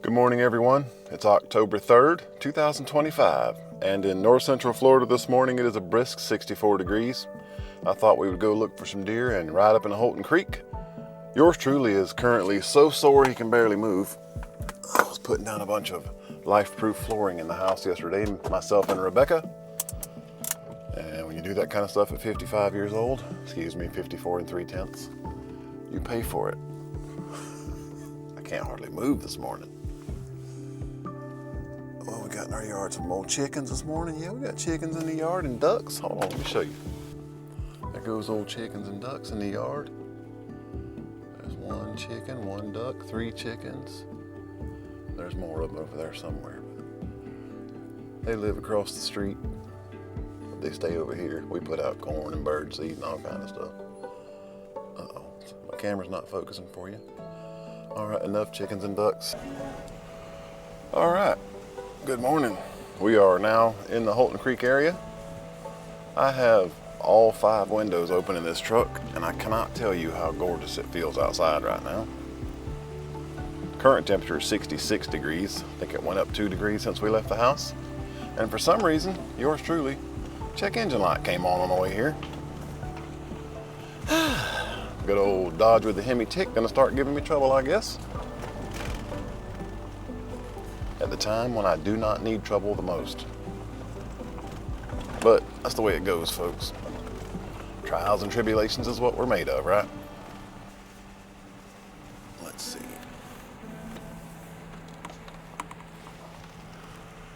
Good morning, everyone. It's October 3rd, 2025, and in north central Florida this morning it is a brisk 64 degrees. I thought we would go look for some deer and ride up in Holton Creek. Yours truly is currently so sore he can barely move. I was putting down a bunch of life-proof flooring in the house yesterday, myself and Rebecca. And when you do that kind of stuff at 55 years old, 54 3/10, you pay for it. I can't hardly move this morning. Well, we got in our yard some old chickens this morning. Yeah, we got chickens in the yard and ducks. Hold on, let me show you. There goes old chickens and ducks in the yard. There's one chicken, one duck, 3 chickens. There's more of them over there somewhere. They live across the street. They stay over here. We put out corn and bird seed and all kind of stuff. Uh-oh, my camera's not focusing for you. All right, enough chickens and ducks. All right. Good morning. We are now in the Holton Creek area. I have all 5 windows open in this truck, and I cannot tell you how gorgeous it feels outside right now. Current temperature is 66 degrees. I think it went up 2 degrees since we left the house. And for some reason, yours truly, check engine light came on the way here. Good old Dodge with the Hemi tick gonna start giving me trouble, I guess. At the time when I do not need trouble the most. But that's the way it goes, folks. Trials and tribulations is what we're made of, right? Let's see.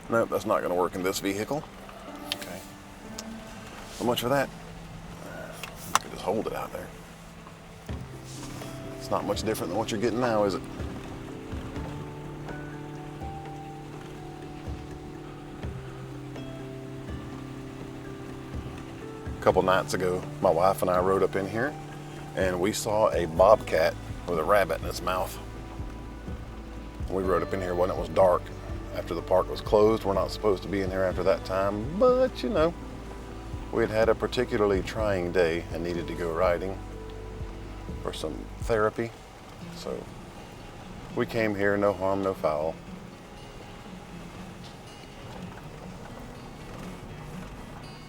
Nope, that's not going to work in this vehicle. Okay. So much for that. You can just hold it out there. It's not much different than what you're getting now, is it? A couple nights ago, my wife and I rode up in here and we saw a bobcat with a rabbit in its mouth. We rode up in here when it was dark after the park was closed. We're not supposed to be in here after that time, but you know, we had had a particularly trying day and needed to go riding for some therapy. So we came here, no harm, no foul.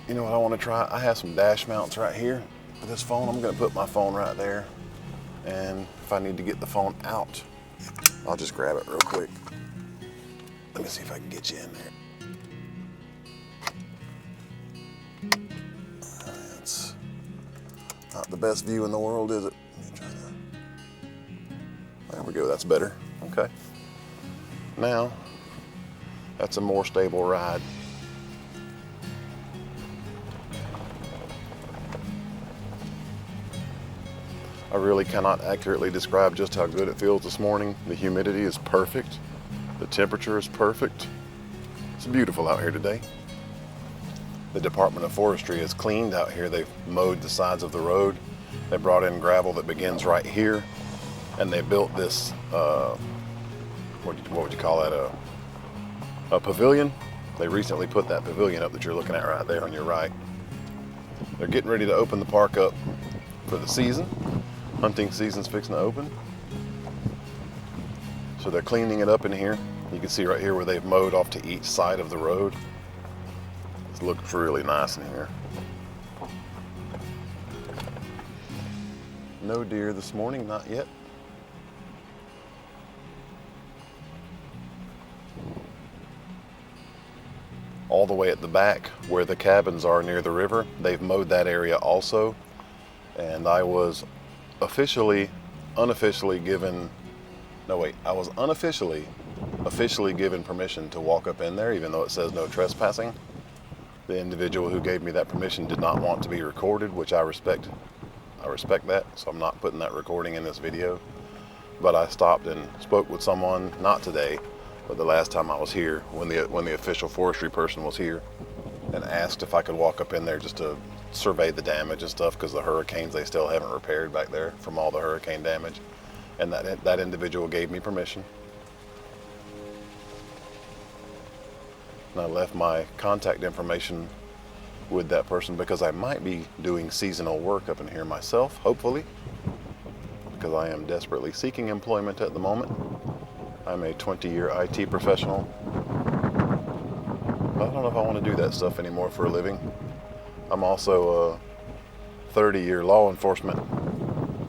You know what I want to try? I have some dash mounts right here for this phone. I'm going to put my phone right there. And if I need to get the phone out, I'll just grab it real quick. Let me see if I can get you in there. That's not the best view in the world, is it? Let me try that. There we go, that's better. Okay. Now, that's a more stable ride. I really cannot accurately describe just how good it feels this morning. The humidity is perfect. The temperature is perfect. It's beautiful out here today. The Department of Forestry has cleaned out here. They've mowed the sides of the road. They brought in gravel that begins right here. And they built this, what would you call that, a pavilion. They recently put that pavilion up that you're looking at right there on your right. They're getting ready to open the park up for the season. Hunting season's fixing to open. So they're cleaning it up in here. You can see right here where they've mowed off to each side of the road. It looks really nice in here. No deer this morning, not yet. All the way at the back where the cabins are near the river, they've mowed that area also. And I was officially given permission to walk up in there, even though it says no trespassing. The individual who gave me that permission did not want to be recorded, which I respect. I respect that, so I'm not putting that recording in this video. But I stopped and spoke with someone, not today, but the last time I was here, when the official forestry person was here, and asked if I could walk up in there just to survey the damage and stuff, because the hurricanes they still haven't repaired back there from all the hurricane damage. And that individual gave me permission. And I left my contact information with that person because I might be doing seasonal work up in here myself, hopefully, because I am desperately seeking employment at the moment. I'm a 20-year IT professional. But I don't know if I want to do that stuff anymore for a living. I'm also a 30-year law enforcement,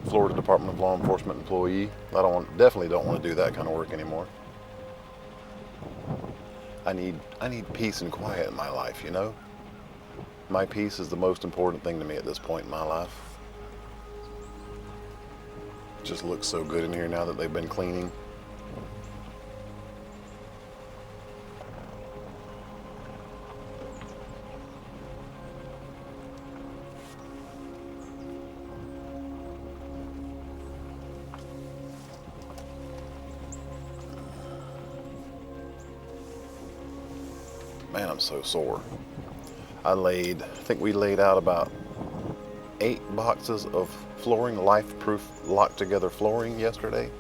Florida Department of Law Enforcement employee. Definitely don't want to do that kind of work anymore. I need peace and quiet in my life, you know? My peace is the most important thing to me at this point in my life. It just looks so good in here now that they've been cleaning. Man, I'm so sore. I think we laid out about 8 boxes of flooring, life-proof, locked-together flooring yesterday.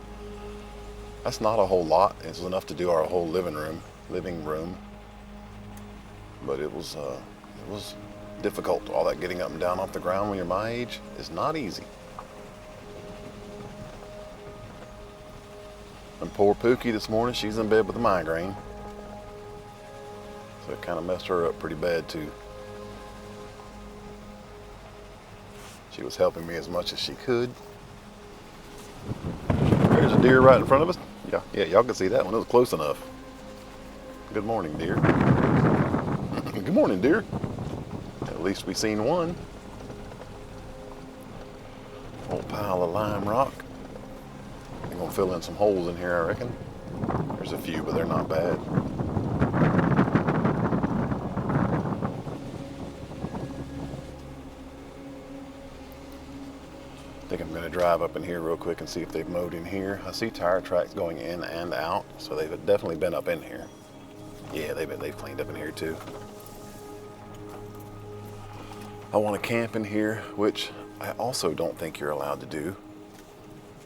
That's not a whole lot. It's enough to do our whole living room. But it was difficult. All that getting up and down off the ground when you're my age is not easy. And poor Pookie this morning, she's in bed with a migraine. So it kind of messed her up pretty bad too. She was helping me as much as she could. There's a deer right in front of us. Yeah, y'all can see that one. It was close enough. Good morning, deer. Good morning, deer. At least we seen one. Old pile of lime rock. They're gonna fill in some holes in here, I reckon. There's a few, but they're not bad. I think I'm going to drive up in here real quick and see if they've mowed in here. I see tire tracks going in and out, so they've definitely been up in here. Yeah, they've cleaned up in here too. I want to camp in here, which I also don't think you're allowed to do.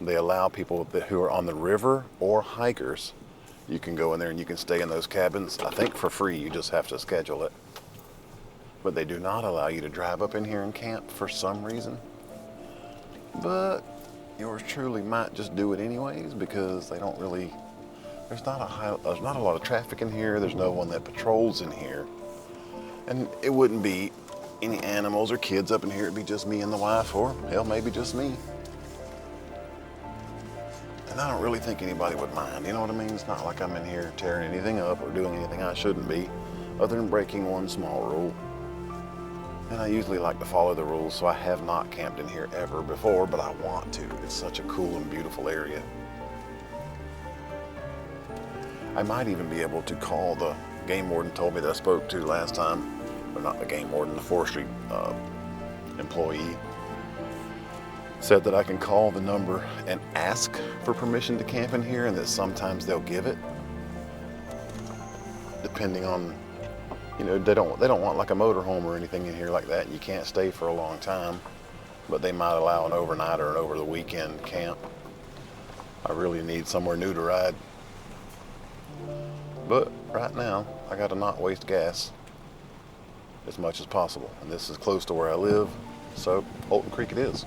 They allow people who are on the river or hikers. You can go in there and you can stay in those cabins, I think for free. You just have to schedule it. But they do not allow you to drive up in here and camp for some reason. But yours truly might just do it anyways, because they don't really, there's not a lot of traffic in here. There's no one that patrols in here. And it wouldn't be any animals or kids up in here. It'd be just me and the wife, or hell, maybe just me. And I don't really think anybody would mind, you know what I mean? It's not like I'm in here tearing anything up or doing anything I shouldn't be, other than breaking one small rule. And I usually like to follow the rules, so I have not camped in here ever before, but I want to. It's such a cool and beautiful area. I might even be able to call the game warden told me that I spoke to last time, or not the game warden, the forestry employee, said that I can call the number and ask for permission to camp in here, and that sometimes they'll give it, depending on, you know, they don't want like a motorhome or anything in here like that. You can't stay for a long time, but they might allow an overnight or an over the weekend camp. I really need somewhere new to ride. But right now, I gotta not waste gas as much as possible. And this is close to where I live, so Holton Creek it is.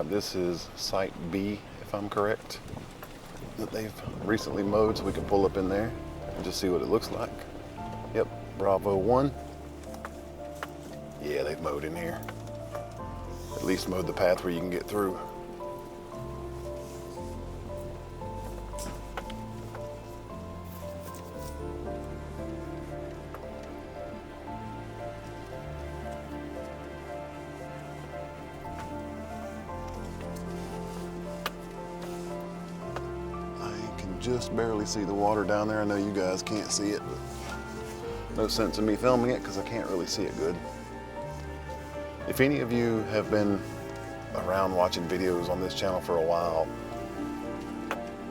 This is Site B, if I'm correct, that they've recently mowed, so we can pull up in there and just see what it looks like. Yep, Bravo 1. Yeah, they've mowed in here. At least mowed the path where you can get through. Just barely see the water down there. I know you guys can't see it, but no sense in me filming it because I can't really see it good. If any of you have been around watching videos on this channel for a while,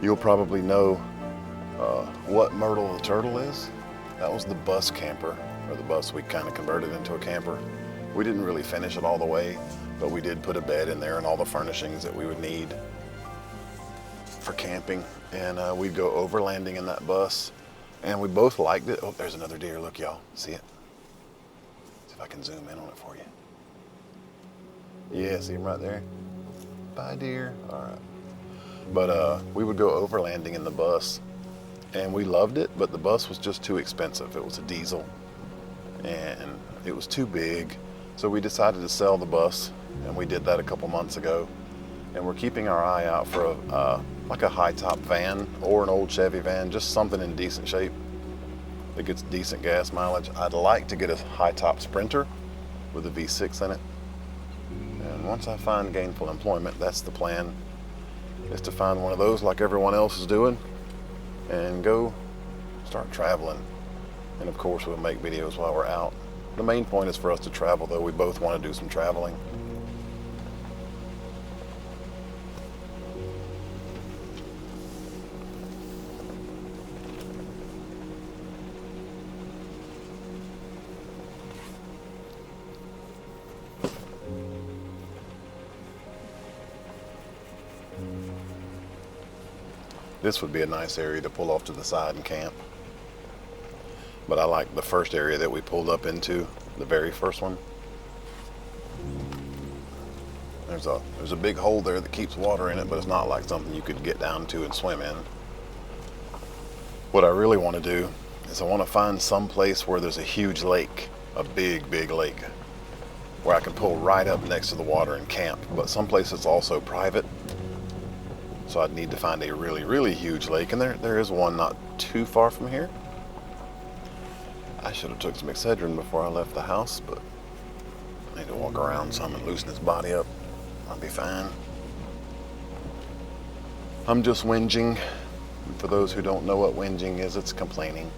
you'll probably know what Myrtle the Turtle is. That was the bus camper, or the bus we kind of converted into a camper. We didn't really finish it all the way, but we did put a bed in there and all the furnishings that we would need for camping, and we'd go overlanding in that bus, and we both liked it. Oh, there's another deer. Look, y'all, see it? See if I can zoom in on it for you. Yeah, see him right there? Bye, dear. All right. But we would go overlanding in the bus, and we loved it, but the bus was just too expensive. It was a diesel, and it was too big. So we decided to sell the bus, and we did that a couple months ago. And we're keeping our eye out for like a high-top van or an old Chevy van, just something in decent shape that gets decent gas mileage. I'd like to get a high-top Sprinter with a V6 in it. And once I find gainful employment, that's the plan, is to find one of those like everyone else is doing and go start traveling. And of course, we'll make videos while we're out. The main point is for us to travel, though. We both want to do some traveling. This would be a nice area to pull off to the side and camp. But I like the first area that we pulled up into, the very first one. There's a big hole there that keeps water in it, but it's not like something you could get down to and swim in. What I really want to do is I want to find some place where there's a huge lake, a big, big lake, where I can pull right up next to the water and camp, but someplace that's also private. So I'd need to find a really, really huge lake, and there is one not too far from here. I should have took some Excedrin before I left the house, but I need to walk around some and loosen this body up. I'll be fine. I'm just whinging. And for those who don't know what whinging is, it's complaining.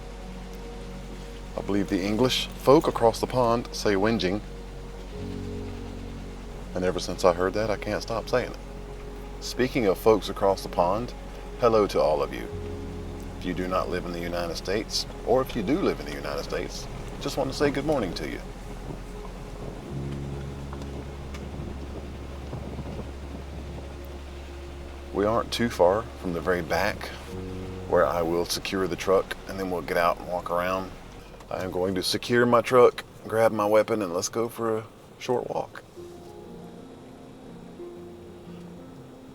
I believe the English folk across the pond say whinging. And ever since I heard that, I can't stop saying it. Speaking of folks across the pond, hello to all of you. If you do not live in the United States, or if you do live in the United States, just want to say good morning to you. We aren't too far from the very back where I will secure the truck, and then we'll get out and walk around. I am going to secure my truck, grab my weapon, and let's go for a short walk.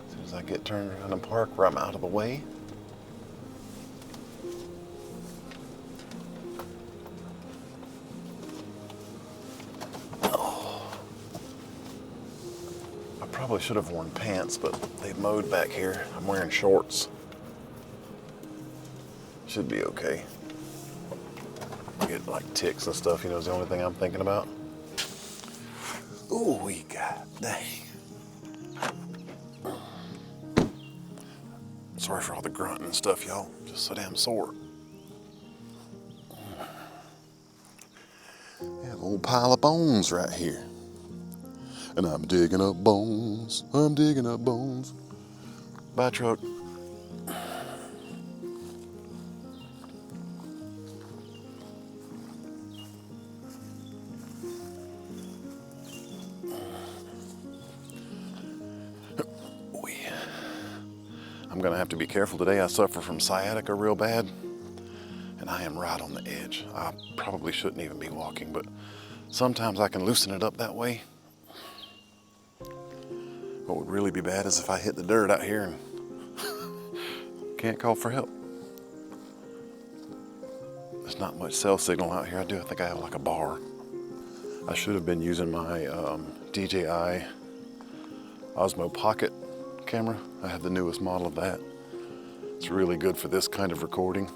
As soon as I get turned around and park where I'm out of the way. Probably should have worn pants, but they've mowed back here. I'm wearing shorts. Should be okay. Get like ticks and stuff, you know, is the only thing I'm thinking about. Ooh, we got, dang. Sorry for all the grunting and stuff, y'all. Just so damn sore. We have a little pile of bones right here. And I'm digging up bones, I'm digging up bones. Bye, truck. I'm gonna have to be careful today. I suffer from sciatica real bad, and I am right on the edge. I probably shouldn't even be walking, but sometimes I can loosen it up that way. What would really be bad is if I hit the dirt out here and can't call for help. There's not much cell signal out here. I think I have like a bar. I should have been using my DJI Osmo Pocket camera. I have the newest model of that. It's really good for this kind of recording.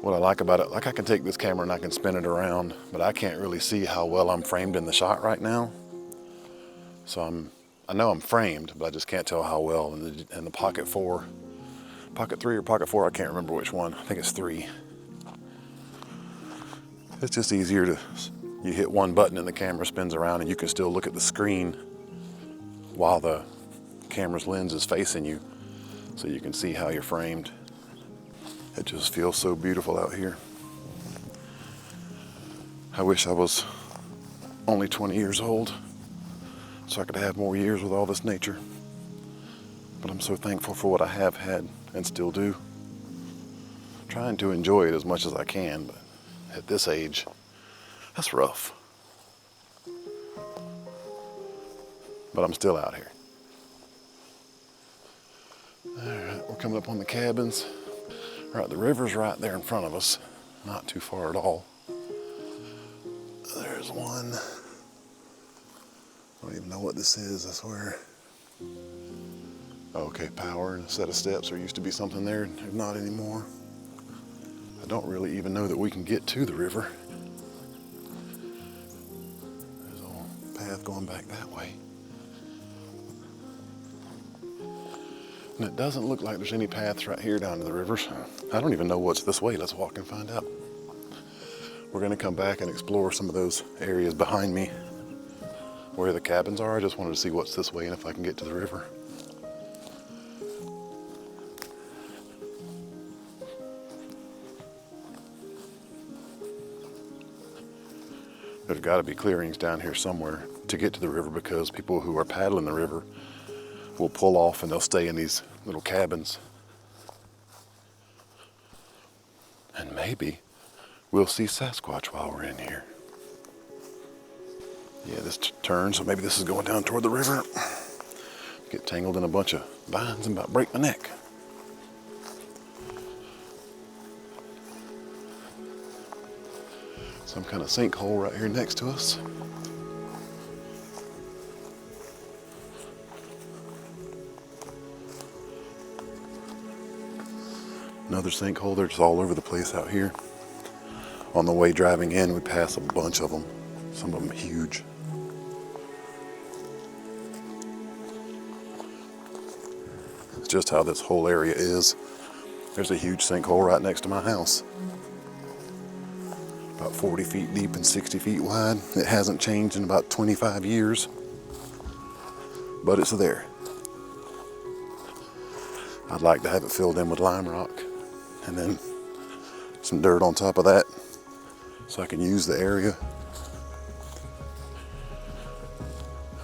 What I like about it, like I can take this camera and I can spin it around, but I can't really see how well I'm framed in the shot right now. So I know I'm framed, but I just can't tell how well. In the Pocket 4, Pocket 3 or Pocket 4, I can't remember which one. I think it's 3. It's just easier to, you hit one button and the camera spins around and you can still look at the screen while the camera's lens is facing you, so you can see how you're framed. It just feels so beautiful out here. I wish I was only 20 years old, so I could have more years with all this nature. But I'm so thankful for what I have had and still do. Trying to enjoy it as much as I can, but at this age, That's rough. But I'm still out here. All right, we're coming up on the cabins. Right, the river's right there in front of us. Not too far at all. There's one. I don't even know what this is, I swear. Okay, power and a set of steps. There used to be something there, not anymore. I don't really even know that we can get to the river. There's a little path going back that way. And it doesn't look like there's any paths right here down to the river. So I don't even know what's this way. Let's walk and find out. We're gonna come back and explore some of those areas behind me where the cabins are. I just wanted to see what's this way and if I can get to the river. There's got to be clearings down here somewhere to get to the river, because people who are paddling the river will pull off and they'll stay in these little cabins. And maybe we'll see Sasquatch while we're in here. Yeah, this turns, so maybe this is going down toward the river. Get tangled in a bunch of vines and about break my neck. Some kind of sinkhole right here next to us. Another sinkhole. They're just all over the place out here. On the way driving in, we pass a bunch of them. Some of them huge. It's just how this whole area is. There's a huge sinkhole right next to my house. About 40 feet deep and 60 feet wide. It hasn't changed in about 25 years, but it's there. I'd like to have it filled in with lime rock and then some dirt on top of that so I can use the area.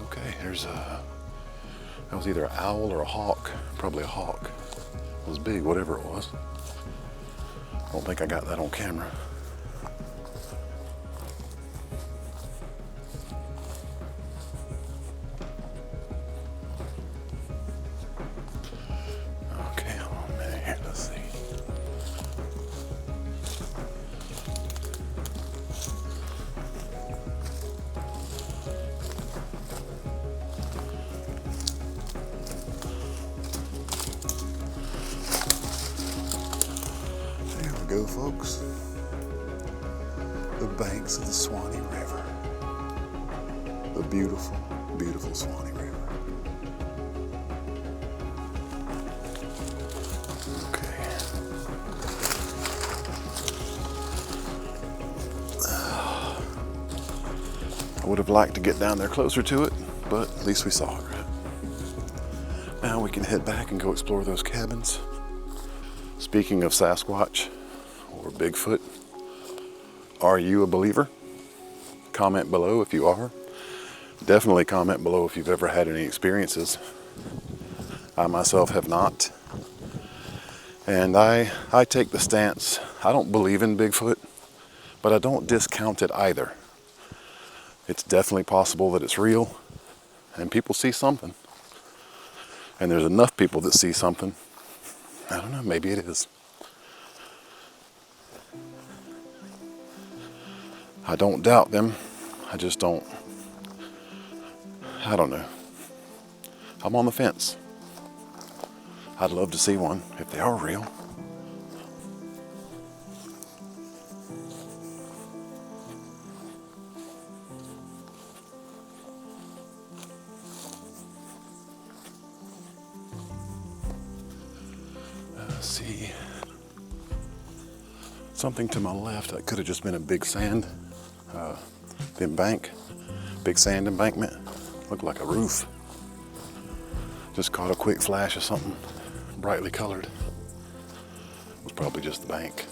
Okay, that was either an owl or a hawk. Probably a hawk. It was big, whatever it was. I don't think I got that on camera. Go, folks. The banks of the Swanee River. The beautiful, beautiful Swanee River. Okay. I would have liked to get down there closer to it, but at least we saw it, right? Now we can head back and go explore those cabins. Speaking of Sasquatch, or Bigfoot, are you a believer? Comment below if you are. Definitely comment below if you've ever had any experiences. I myself have not. And I take the stance, I don't believe in Bigfoot, but I don't discount it either. It's definitely possible that it's real, and people see something. And there's enough people that see something. I don't know, maybe it is. I don't doubt them. I just don't. I don't know. I'm on the fence. I'd love to see one if they are real. Let's see. Something to my left that could have just been a big sand. Big sand embankment, looked like a roof. Just caught a quick flash of something brightly colored. It was probably just the bank.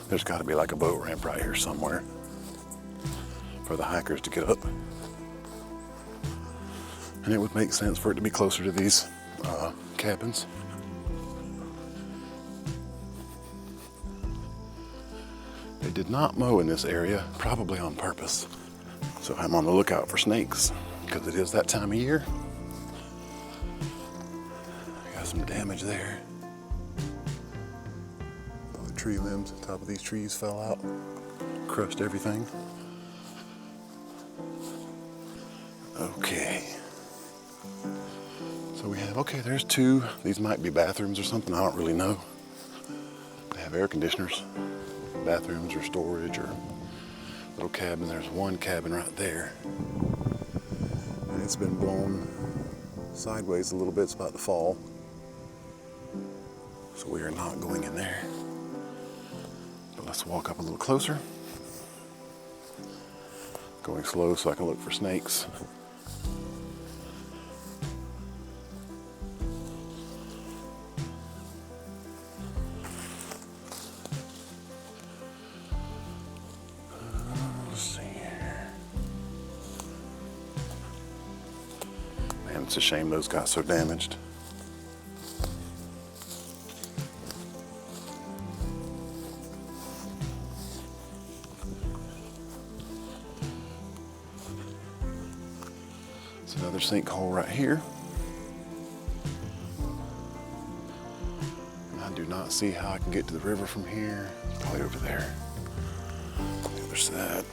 There's got to be like a boat ramp right here somewhere for the hikers to get up. And it would make sense for it to be closer to these cabins. did not mow in this area, probably on purpose. So I'm on the lookout for snakes because it is that time of year. Got some damage there. All the tree limbs on top of these trees fell out, crushed everything. Okay. So we have, okay, there's two. These might be bathrooms or something, I don't really know. They have air conditioners, bathrooms or storage or little cabin. There's one cabin right there. And it's been blown sideways a little bit, it's about to fall. So we are not going in there. But let's walk up a little closer. Going slow so I can look for snakes. It's a shame those got so damaged. It's another sinkhole right here. And I do not see how I can get to the river from here. It's probably over there. The other side.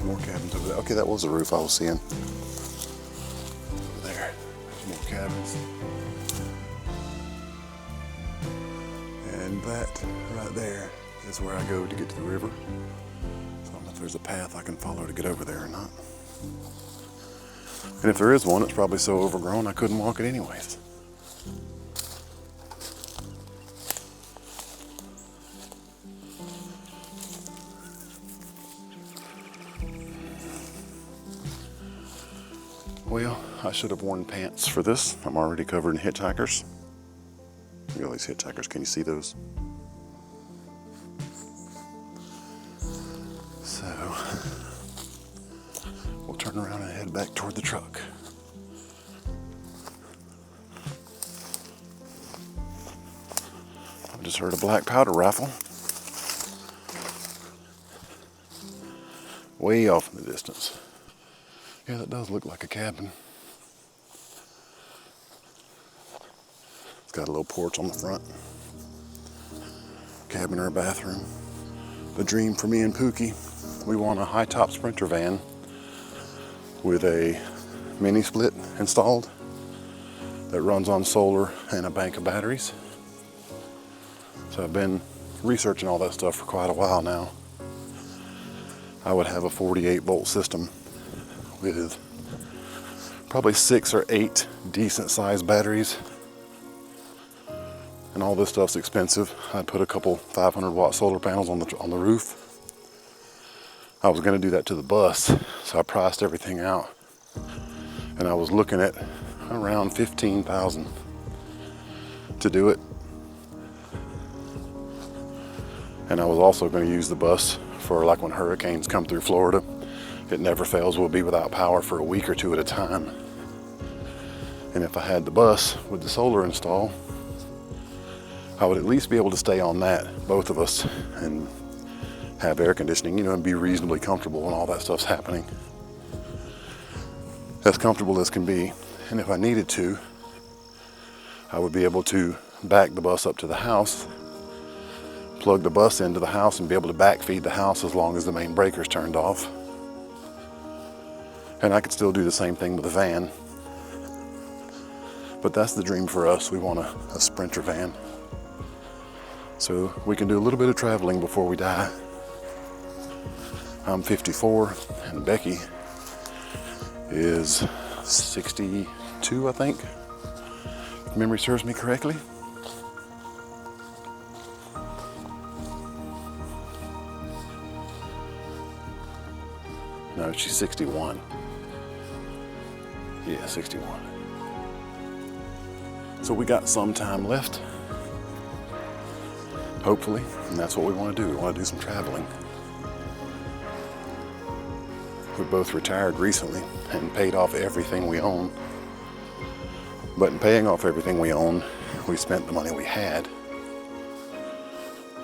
More cabins over there. Okay, that was the roof I was seeing. Over there. There's more cabins. And that right there is where I go to get to the river. So I don't know if there's a path I can follow to get over there or not. And if there is one, it's probably so overgrown I couldn't walk it anyways. Well, I should have worn pants for this. I'm already covered in hitchhikers. Look at all these hitchhikers. Can you see those? So, we'll turn around and head back toward the truck. I just heard a black powder rifle. Way off in the distance. Yeah, that does look like a cabin. It's got a little porch on the front. Cabin or a bathroom. The dream for me and Pookie. We want a high-top Sprinter van with a mini split installed that runs on solar and a bank of batteries. So I've been researching all that stuff for quite a while now. I would have a 48-volt system with probably 6 or 8 decent sized batteries. And all this stuff's expensive. I'd put a couple 500-watt solar panels on the roof. I was gonna do that to the bus, so I priced everything out. And I was looking at around $15,000 to do it. And I was also gonna use the bus for like when hurricanes come through Florida. It never fails, we'll be without power for a week or two at a time. And if I had the bus with the solar install, I would at least be able to stay on that, both of us, and have air conditioning, you know, and be reasonably comfortable when all that stuff's happening. As comfortable as can be. And if I needed to, I would be able to back the bus up to the house, plug the bus into the house, and be able to backfeed the house as long as the main breaker's turned off. And I could still do the same thing with the van. But that's the dream for us. We want a Sprinter van. So we can do a little bit of traveling before we die. I'm 54 and Becky is 62, I think. If memory serves me correctly. No, she's 61. Yeah, 61. So we got some time left, hopefully, and that's what we want to do. We want to do some traveling. We both retired recently and paid off everything we own. But in paying off everything we own, we spent the money we had.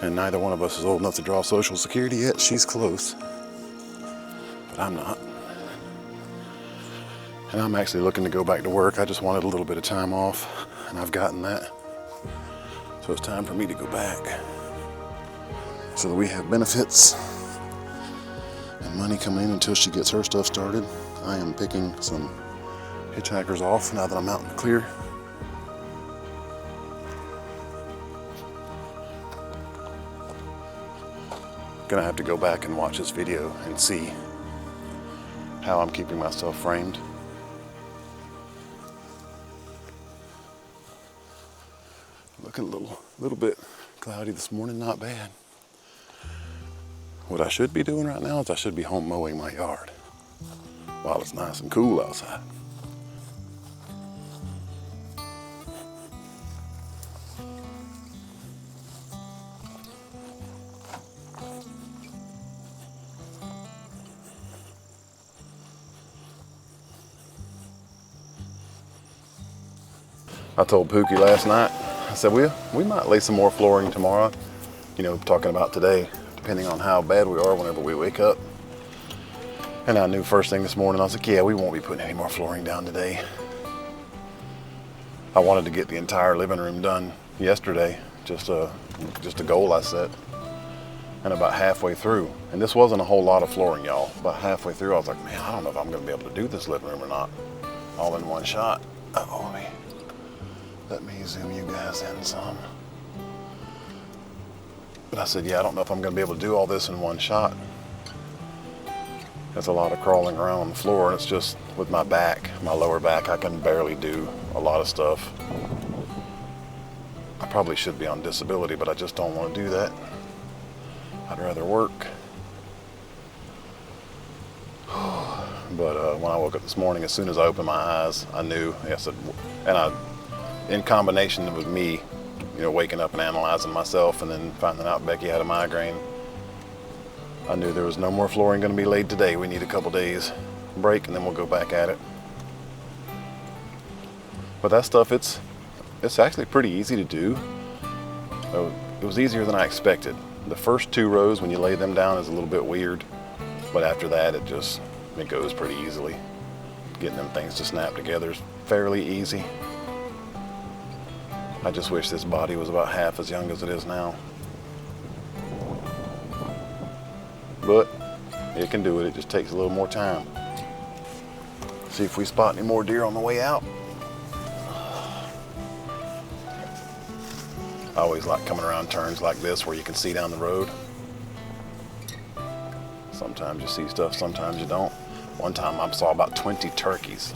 And neither one of us is old enough to draw Social Security yet. She's close, but I'm not. And I'm actually looking to go back to work. I just wanted a little bit of time off, and I've gotten that. So it's time for me to go back, so that we have benefits and money coming in until she gets her stuff started. I am picking some hitchhikers off now that I'm out in the clear. Gonna have to go back and watch this video and see how I'm keeping myself framed. Looking a little bit cloudy this morning, not bad. What I should be doing right now is I should be home mowing my yard while it's nice and cool outside. I told Pookie last night, I said, we might lay some more flooring tomorrow. You know, talking about today, depending on how bad we are whenever we wake up. And I knew first thing this morning, I was like, yeah, we won't be putting any more flooring down today. I wanted to get the entire living room done yesterday, just a goal I set. And about halfway through, and this wasn't a whole lot of flooring, y'all. About halfway through, I was like, man, I don't know if I'm gonna be able to do this living room or not, all in one shot. Let me zoom you guys in some. But I said, yeah, I don't know if I'm gonna be able to do all this in one shot. There's a lot of crawling around on the floor, and it's just with my back, my lower back, I can barely do a lot of stuff. I probably should be on disability, but I just don't want to do that. I'd rather work. But when I woke up this morning, as soon as I opened my eyes, I knew, in combination with me, you know, waking up and analyzing myself and then finding out Becky had a migraine, I knew there was no more flooring going to be laid today. We need a couple days break and then we'll go back at it. But that stuff, it's actually pretty easy to do. It was easier than I expected. The first 2 rows, when you lay them down, is a little bit weird, but after that it goes pretty easily. Getting them things to snap together is fairly easy. I just wish this body was about half as young as it is now. But it can do it, it just takes a little more time. See if we spot any more deer on the way out. I always like coming around turns like this where you can see down the road. Sometimes you see stuff, sometimes you don't. One time I saw about 20 turkeys,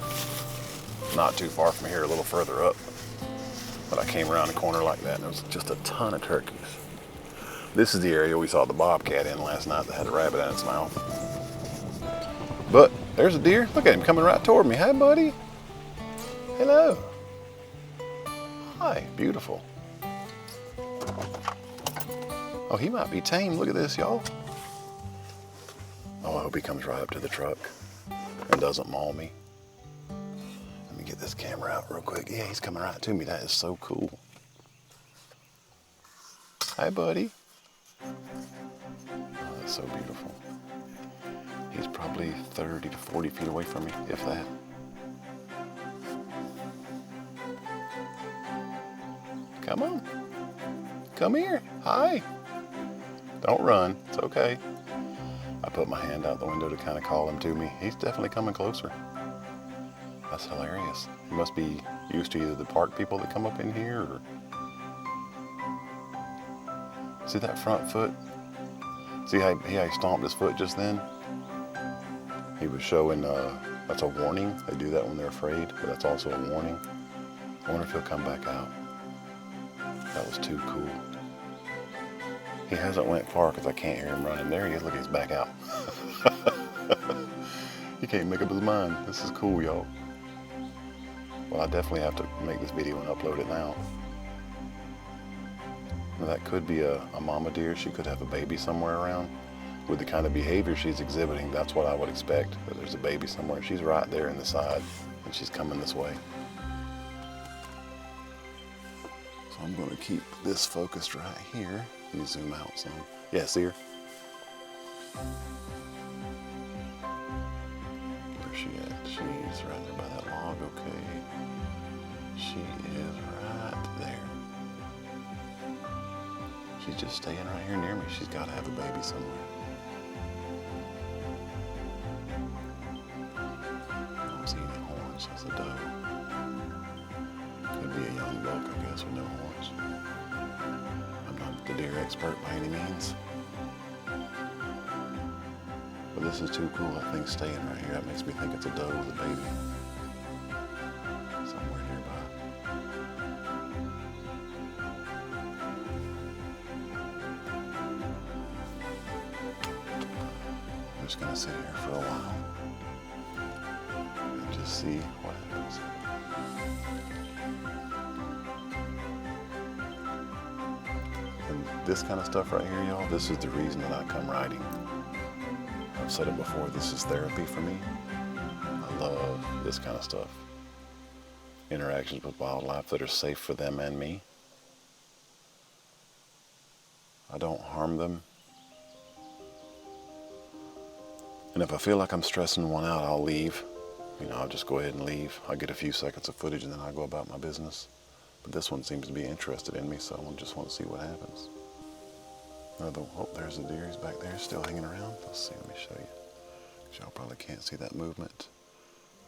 not too far from here, a little further up. But I came around the corner like that and there was just a ton of turkeys. This is the area we saw the bobcat in last night that had a rabbit in its mouth. But there's a deer. Look at him coming right toward me. Hi, buddy. Hello. Hi, beautiful. Oh, he might be tame. Look at this, y'all. Oh, I hope he comes right up to the truck and doesn't maul me. Let me get this camera out real quick. Yeah, he's coming right to me. That is so cool. Hi, buddy. Oh, that's so beautiful. He's probably 30 to 40 feet away from me, if that. Come on. Come here. Hi. Don't run. It's okay. I put my hand out the window to kind of call him to me. He's definitely coming closer. That's hilarious. He must be used to either the park people that come up in here or... See that front foot? See how he stomped his foot just then? He was showing, that's a warning. They do that when they're afraid, but that's also a warning. I wonder if he'll come back out. That was too cool. He hasn't went far because I can't hear him running. There he is. Look, he's back out. He can't make up his mind. This is cool, y'all. Well, I definitely have to make this video and upload it now. Now, that could be a mama deer. She could have a baby somewhere around. With the kind of behavior she's exhibiting, that's what I would expect. That there's a baby somewhere. She's right there in the side, and she's coming this way. I'm going to keep this focused right here. Let me zoom out some. Yeah, see her? Where's she at? She's right there by that log, okay. She is right there. She's just staying right here near me. She's got to have a baby somewhere. I don't see any horns. That's a doe. Could be a young buck, I guess, with no horns. I'm not the deer expert by any means. But this is too cool, I think, staying right here. That makes me think it's a doe with a baby. Somewhere nearby. I'm just gonna sit here for a while and just see what happens. And this kind of stuff right here, y'all, this is the reason that I come riding. I've said it before, this is therapy for me. I love this kind of stuff. Interactions with wildlife that are safe for them and me. I don't harm them. And if I feel like I'm stressing one out, I'll leave. You know, I'll just go ahead and leave. I'll get a few seconds of footage and then I'll go about my business. But this one seems to be interested in me, so I just want to see what happens. Oh, there's the deer. He's back there, still hanging around. Let's see, let me show you. Y'all probably can't see that movement.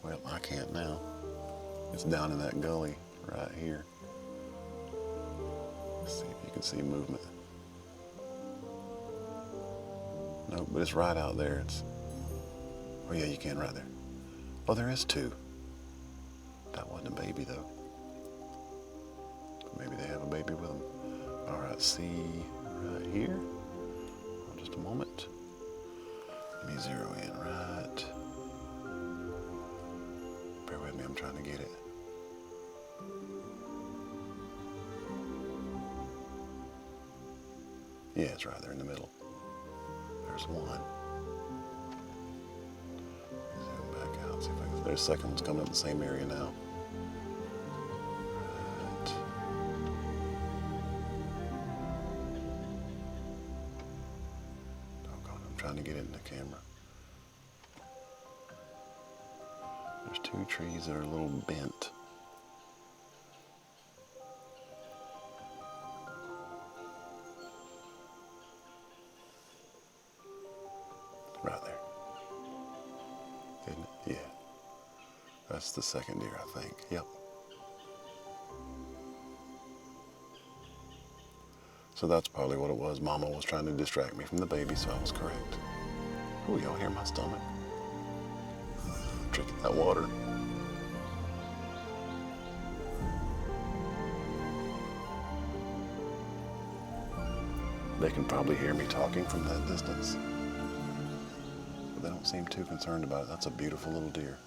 Well, I can't now. It's down in that gully right here. Let's see if you can see movement. No, but it's right out there. Oh yeah, you can right there. Oh, there is two. That wasn't a baby though. Maybe they have a baby with them. All right, see right here. Oh, just a moment. Let me zero in right. Bear with me, I'm trying to get it. Yeah, it's right there in the middle. There's one. Zoom back out, see if I can. There's a second one's coming up the same area now. Right. Doggone, I'm trying to get it in the camera. There's two trees that are a little bent. Right there. Isn't it? Yeah. That's the second deer, I think. Yep. So that's probably what it was. Mama was trying to distract me from the baby, so I was correct. Oh, y'all hear my stomach? Drinking that water. They can probably hear me talking from that distance. But they don't seem too concerned about it. That's a beautiful little deer.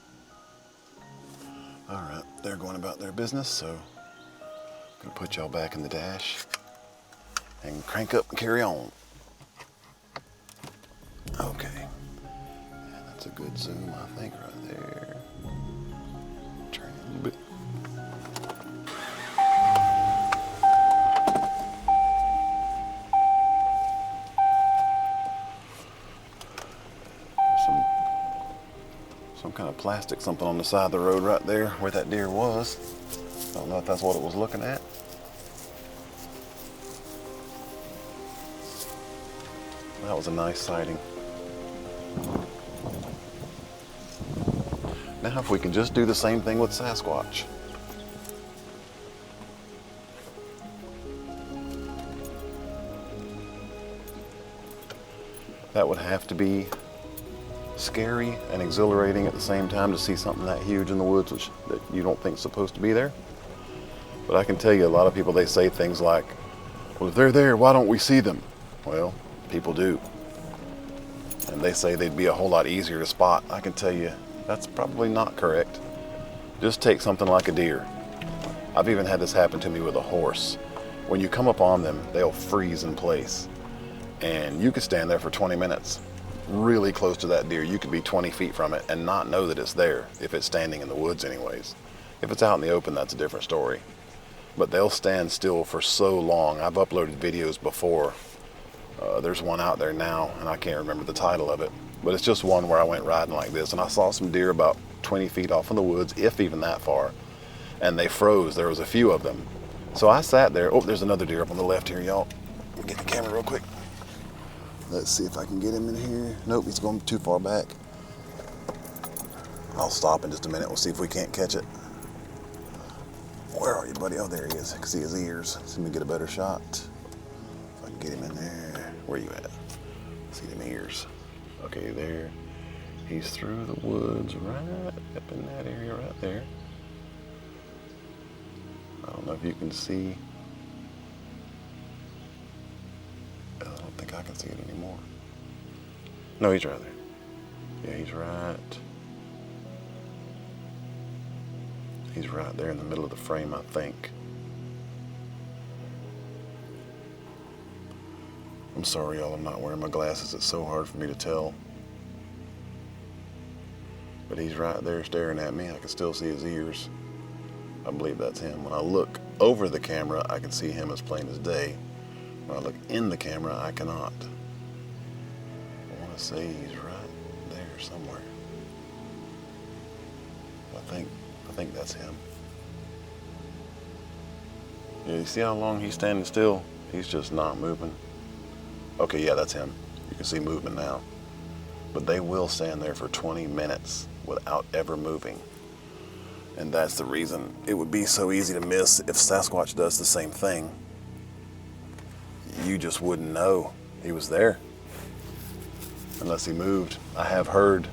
All right, they're going about their business, so I'm gonna put y'all back in the dash and crank up and carry on. Okay, and that's a good zoom, I think, right there. Turn it a little bit. Some kind of plastic something on the side of the road right there where that deer was. I don't know if that's what it was looking at. That was a nice sighting. Now if we can just do the same thing with Sasquatch. That would have to be scary and exhilarating at the same time to see something that huge in the woods that you don't think is supposed to be there. But I can tell you, a lot of people, they say things like, well, if they're there, why don't we see them? Well, people do. And they say they'd be a whole lot easier to spot. I can tell you, that's probably not correct. Just take something like a deer. I've even had this happen to me with a horse. When you come upon them, they'll freeze in place. And you could stand there for 20 minutes. Really close to that deer. You could be 20 feet from it and not know that it's there, if it's standing in the woods anyways. If it's out in the open, that's a different story. but they'll stand still for so long. I've uploaded videos before. There's one out there now, and I can't remember the title of it, but it's just one where I went riding like this, and I saw some deer about 20 feet off in the woods, if even that far, and they froze. There was a few of them. So I sat there. Oh, there's another deer up on the left here, y'all. Let me get the camera real quick. Let's see if I can get him in here. Nope, he's going too far back. I'll stop in just a minute. We'll see if we can't catch it. Where are you, buddy? Oh, there he is. I can see his ears. Let me get a better shot. If I can get him in there. Where you at? See them ears. Okay, there. He's through the woods right up in that area right there. I don't know if you can see. I don't think I can see it anymore. No, he's right there. Yeah, he's right. He's right there in the middle of the frame, I think. I'm sorry, y'all, I'm not wearing my glasses. It's so hard for me to tell. But he's right there staring at me. I can still see his ears. I believe that's him. When I look over the camera, I can see him as plain as day. When I look in the camera, I cannot. I want to say he's right there somewhere. I think that's him. Yeah, you see how long he's standing still? He's just not moving. Okay, yeah, that's him. You can see movement now. But they will stand there for 20 minutes without ever moving. And that's the reason it would be so easy to miss if Sasquatch does the same thing. You just wouldn't know he was there unless he moved. I have heard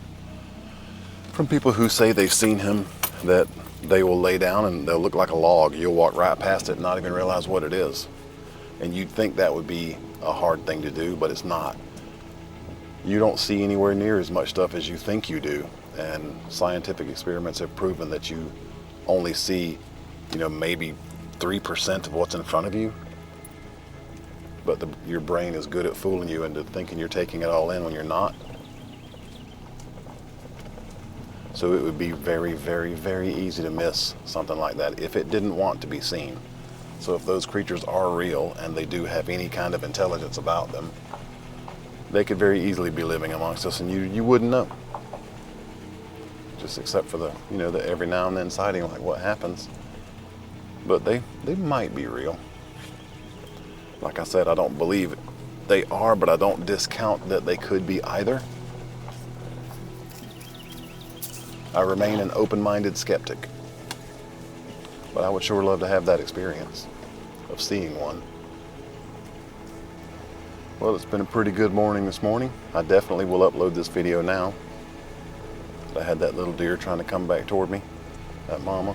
from people who say they've seen him that they will lay down and they'll look like a log. You'll walk right past it and not even realize what it is. And you'd think that would be a hard thing to do, but it's not. You don't see anywhere near as much stuff as you think you do. And scientific experiments have proven that you only see, maybe 3% of what's in front of you. But your brain is good at fooling you into thinking you're taking it all in when you're not. So it would be very, very, very easy to miss something like that if it didn't want to be seen. So if those creatures are real and they do have any kind of intelligence about them, they could very easily be living amongst us and you wouldn't know. Just except for the every now and then sighting, like what happens. But they might be real. Like I said, I don't believe they are, but I don't discount that they could be either. I remain an open-minded skeptic. But I would sure love to have that experience of seeing one. Well, it's been a pretty good morning this morning. I definitely will upload this video now. I had that little deer trying to come back toward me, that mama.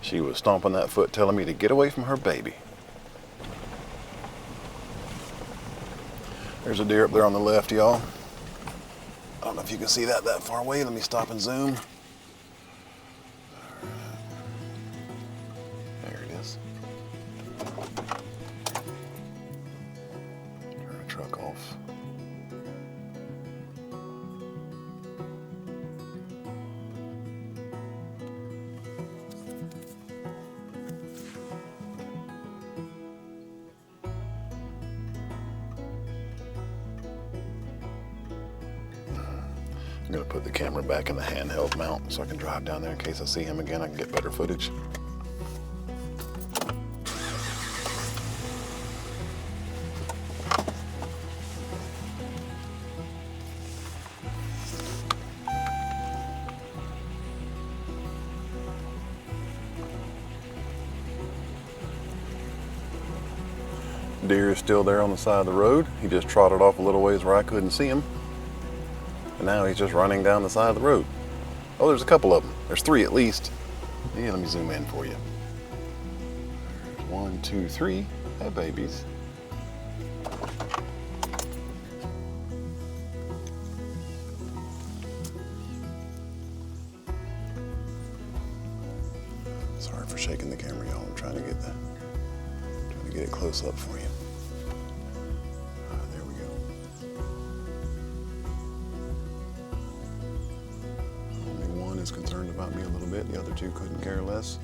She was stomping that foot telling me to get away from her baby. There's a deer up there on the left, y'all. I don't know if you can see that far away. Let me stop and zoom. There it is. Turn the truck off. I'm going to put the camera back in the handheld mount so I can drive down there in case I see him again. I can get better footage. Deer is still there on the side of the road. He just trotted off a little ways where I couldn't see him. And now he's just running down the side of the road. Oh, there's a couple of them. There's 3 at least. Yeah, let me zoom in for you. There's 1, 2, 3. Hey, babies. Sorry for shaking the camera, y'all. I'm trying to get it close up for you. There we go. Only but you couldn't care less.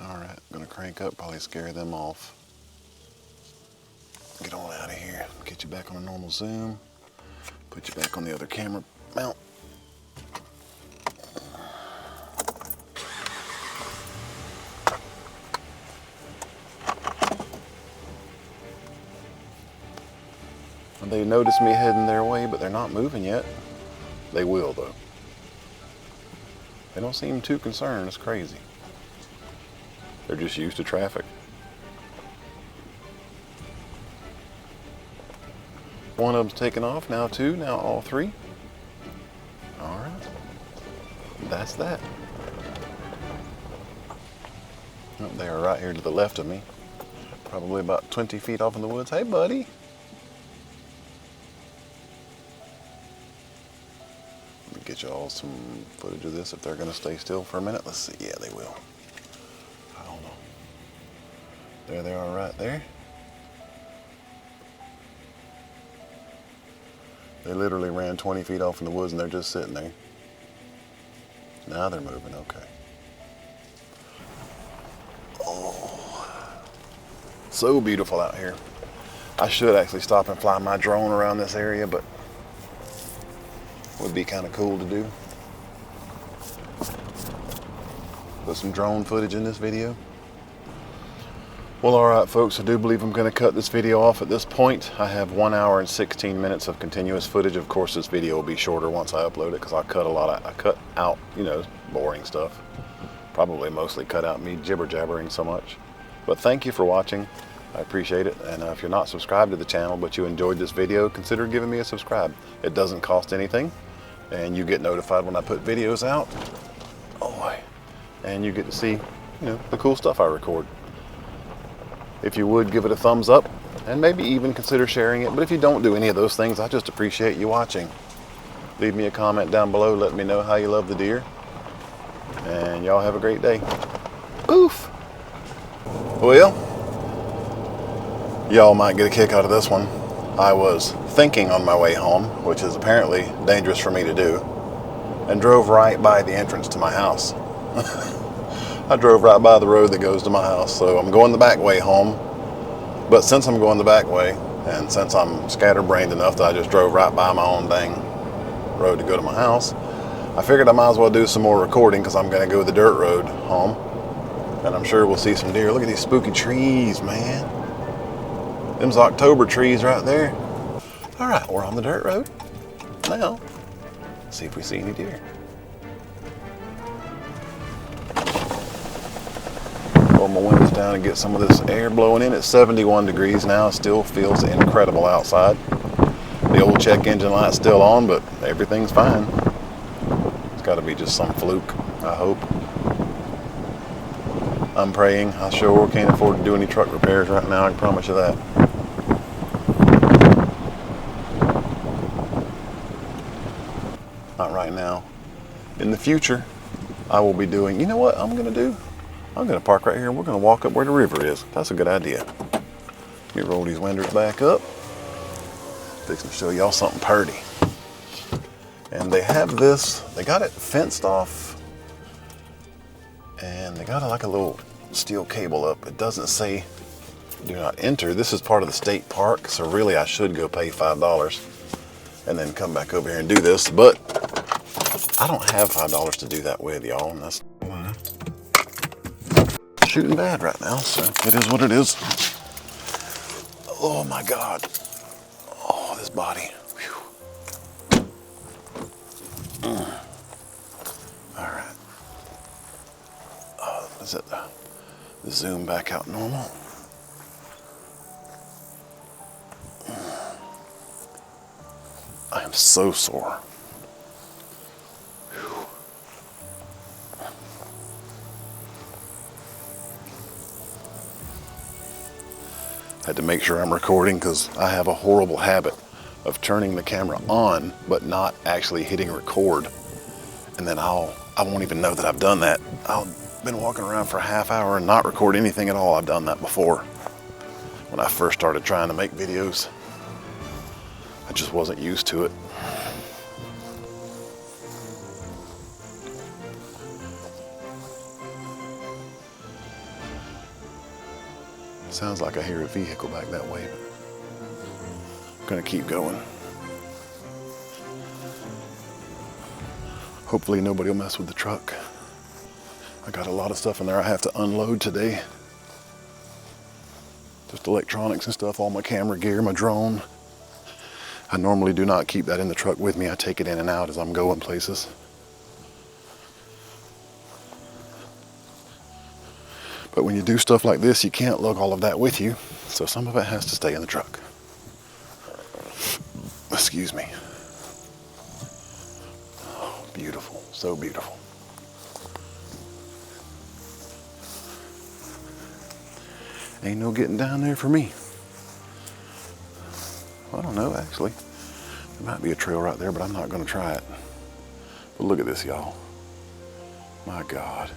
Alright, I'm going to crank up, probably scare them off. Get on out of here. Get you back on a normal zoom. Put you back on the other camera mount. They noticed me heading their way, but they're not moving yet. They will, though. They don't seem too concerned. It's crazy. They're just used to traffic. One of them's taken off, now two, now all three. All right, that's that. Oh, they are right here to the left of me, probably about 20 feet off in the woods. Hey, buddy. Let me get you all some footage of this if they're gonna stay still for a minute. Let's see, yeah, they will. I don't know. There they are right there. They literally ran 20 feet off in the woods and they're just sitting there. Now they're moving, okay. Oh, so beautiful out here. I should actually stop and fly my drone around this area, but it would be kind of cool to do. Put some drone footage in this video. Well, all right, folks, I do believe I'm going to cut this video off at this point. I have 1 hour and 16 minutes of continuous footage. Of course, this video will be shorter once I upload it because I cut out, you know, boring stuff. Probably mostly cut out me jibber-jabbering so much. But thank you for watching. I appreciate it. And if you're not subscribed to the channel but you enjoyed this video, consider giving me a subscribe. It doesn't cost anything, and you get notified when I put videos out. Oh boy. And you get to see, you know, the cool stuff I record. If you would, give it a thumbs up and maybe even consider sharing it. But if you don't do any of those things, I just appreciate you watching. Leave me a comment down below. Let me know how you love the deer. And y'all have a great day. Oof. Well, y'all might get a kick out of this one. I was thinking on my way home, which is apparently dangerous for me to do, and drove right by the entrance to my house. I drove right by the road that goes to my house, so I'm going the back way home. But since I'm going the back way, and since I'm scatterbrained enough that I just drove right by my own dang road to go to my house, I figured I might as well do some more recording because I'm going to go the dirt road home. And I'm sure we'll see some deer. Look at these spooky trees, man. Them's October trees right there. All right, we're on the dirt road. Now, let's see if we see any deer. Pull my windows down and get some of this air blowing in. It's 71 degrees now. It still feels incredible outside. The old check engine light's still on, but everything's fine. It's got to be just some fluke, I hope. I'm praying. I sure can't afford to do any truck repairs right now, I can promise you that. Not right now. In the future, I will be doing, you know what I'm gonna do? I'm gonna park right here and we're gonna walk up where the river is. That's a good idea. Let me roll these windows back up. Fixing to show y'all something pretty. And they have this, they got it fenced off, and they got like a little steel cable up. It doesn't say do not enter. This is part of the state park, so really I should go pay $5 and then come back over here and do this, but I don't have $5 to do that with, y'all, and that's shooting bad right now, so it is what it is. Oh my God. Oh, this body. All right. Is it the zoom back out normal? I am so sore. Whew. Had to make sure I'm recording because I have a horrible habit of turning the camera on but not actually hitting record, and then I won't even know that I've done that. I've been walking around for a half hour and not record anything at all. I've done that before when I first started trying to make videos. I just wasn't used to it. Sounds like I hear a vehicle back that way, but I'm gonna keep going. Hopefully nobody will mess with the truck. I got a lot of stuff in there I have to unload today. Just electronics and stuff, all my camera gear, my drone. I normally do not keep that in the truck with me. I take it in and out as I'm going places. But when you do stuff like this, you can't lug all of that with you, so some of it has to stay in the truck. Excuse me. Oh, beautiful, so beautiful. Ain't no getting down there for me. I don't know, actually. There might be a trail right there, but I'm not gonna try it. But look at this, y'all. My God.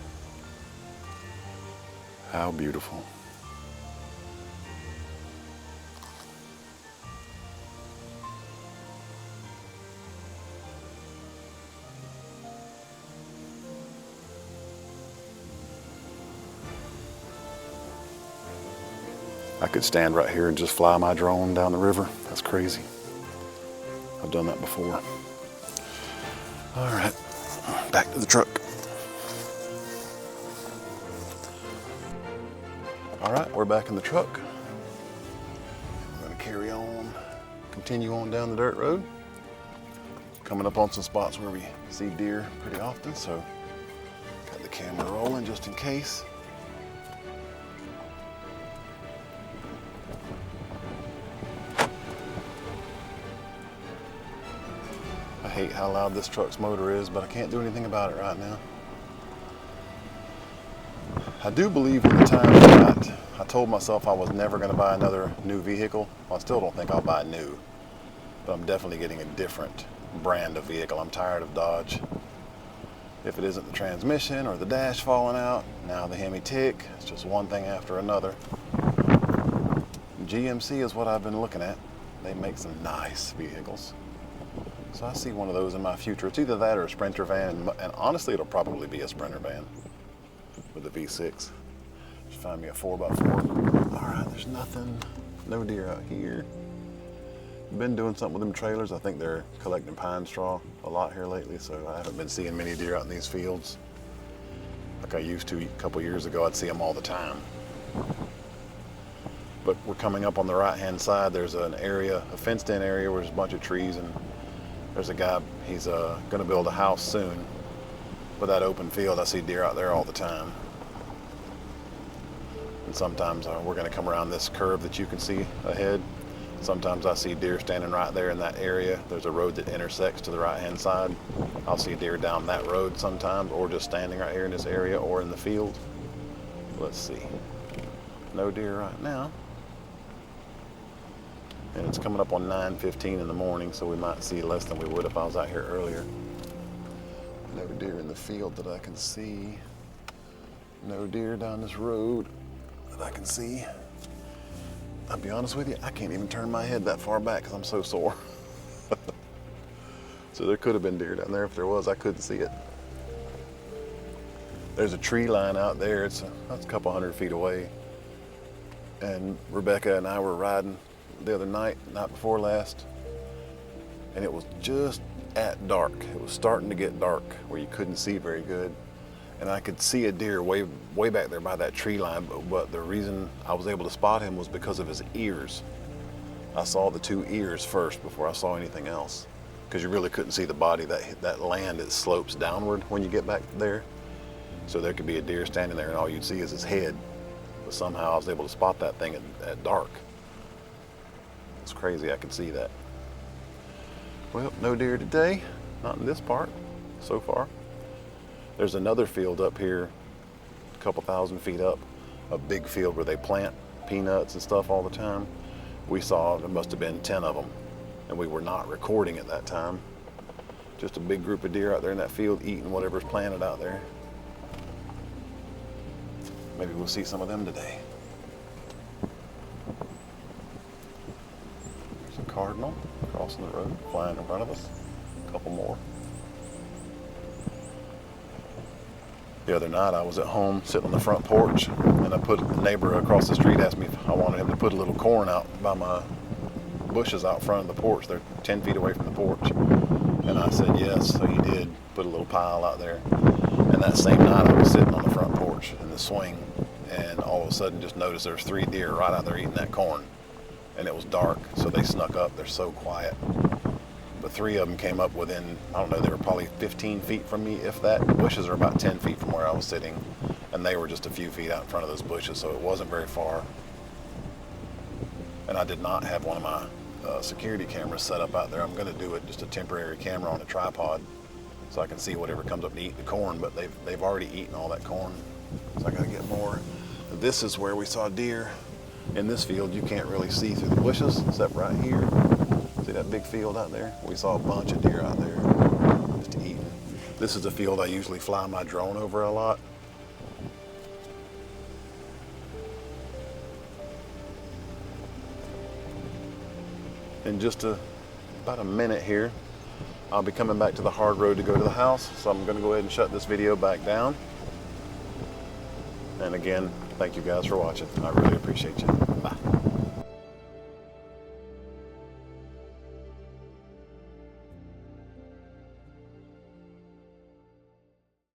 How beautiful. I could stand right here and just fly my drone down the river. That's crazy. I've done that before. All right, back to the truck. All right, we're back in the truck. I'm gonna carry on, continue on down the dirt road. Coming up on some spots where we see deer pretty often, so got the camera rolling just in case. I hate how loud this truck's motor is, but I can't do anything about it right now. I do believe at the time that I told myself I was never going to buy another new vehicle. Well, I still don't think I'll buy new, but I'm definitely getting a different brand of vehicle. I'm tired of Dodge. If it isn't the transmission or the dash falling out, now the Hemi tick, it's just one thing after another. GMC is what I've been looking at. They make some nice vehicles. So I see one of those in my future. It's either that or a Sprinter van, and honestly, it'll probably be a Sprinter van with a V6. Just find me a 4x4. All right, there's nothing, no deer out here. Been doing something with them trailers. I think they're collecting pine straw a lot here lately, so I haven't been seeing many deer out in these fields like I used to a couple years ago. I'd see them all the time. But we're coming up on the right-hand side. There's an area, a fenced-in area where there's a bunch of trees, and there's a guy, he's gonna build a house soon. With that open field, I see deer out there all the time. And sometimes we're gonna come around this curve that you can see ahead. Sometimes I see deer standing right there in that area. There's a road that intersects to the right-hand side. I'll see deer down that road sometimes, or just standing right here in this area or in the field. Let's see. No deer right now. And it's coming up on 9:15 in the morning, so we might see less than we would if I was out here earlier. No deer in the field that I can see. No deer down this road that I can see. I'll be honest with you, I can't even turn my head that far back because I'm so sore. So there could have been deer down there. If there was, I couldn't see it. There's a tree line out there. That's a couple 100 feet away. And Rebecca and I were riding the other night before last, and it was just at dark. It was starting to get dark where you couldn't see very good. And I could see a deer way back there by that tree line, but the reason I was able to spot him was because of his ears. I saw the two ears first before I saw anything else, because you really couldn't see the body. That land, it slopes downward when you get back there. So there could be a deer standing there and all you'd see is his head. But somehow I was able to spot that thing at dark. It's crazy I could see that. Well, no deer today, not in this part so far. There's another field up here, a couple 1,000 feet up, a big field where they plant peanuts and stuff all the time. We saw, there must have been 10 of them, and we were not recording at that time. Just a big group of deer out there in that field eating whatever's planted out there. Maybe we'll see some of them today. There's a cardinal crossing the road, flying in front of us. A couple more. The other night I was at home sitting on the front porch, and a neighbor across the street asked me if I wanted him to put a little corn out by my bushes out front of the porch. They're 10 feet away from the porch. And I said yes, so he did put a little pile out there. And that same night I was sitting on the front porch in the swing, and all of a sudden just noticed there's 3 deer right out there eating that corn. And it was dark, so they snuck up. They're so quiet. But 3 of them came up within, I don't know, they were probably 15 feet from me, if that. The bushes are about 10 feet from where I was sitting, and they were just a few feet out in front of those bushes, so it wasn't very far. And I did not have one of my security cameras set up out there. I'm going to do it, just a temporary camera on a tripod, so I can see whatever comes up to eat the corn, but they've already eaten all that corn, so I got to get more. This is where we saw deer. In this field, you can't really see through the bushes, except right here. See that big field out there? We saw a bunch of deer out there just eating. This is the field I usually fly my drone over a lot. In just about a minute here, I'll be coming back to the hard road to go to the house, so I'm going to go ahead and shut this video back down. And again, thank you guys for watching. I really appreciate you. Bye.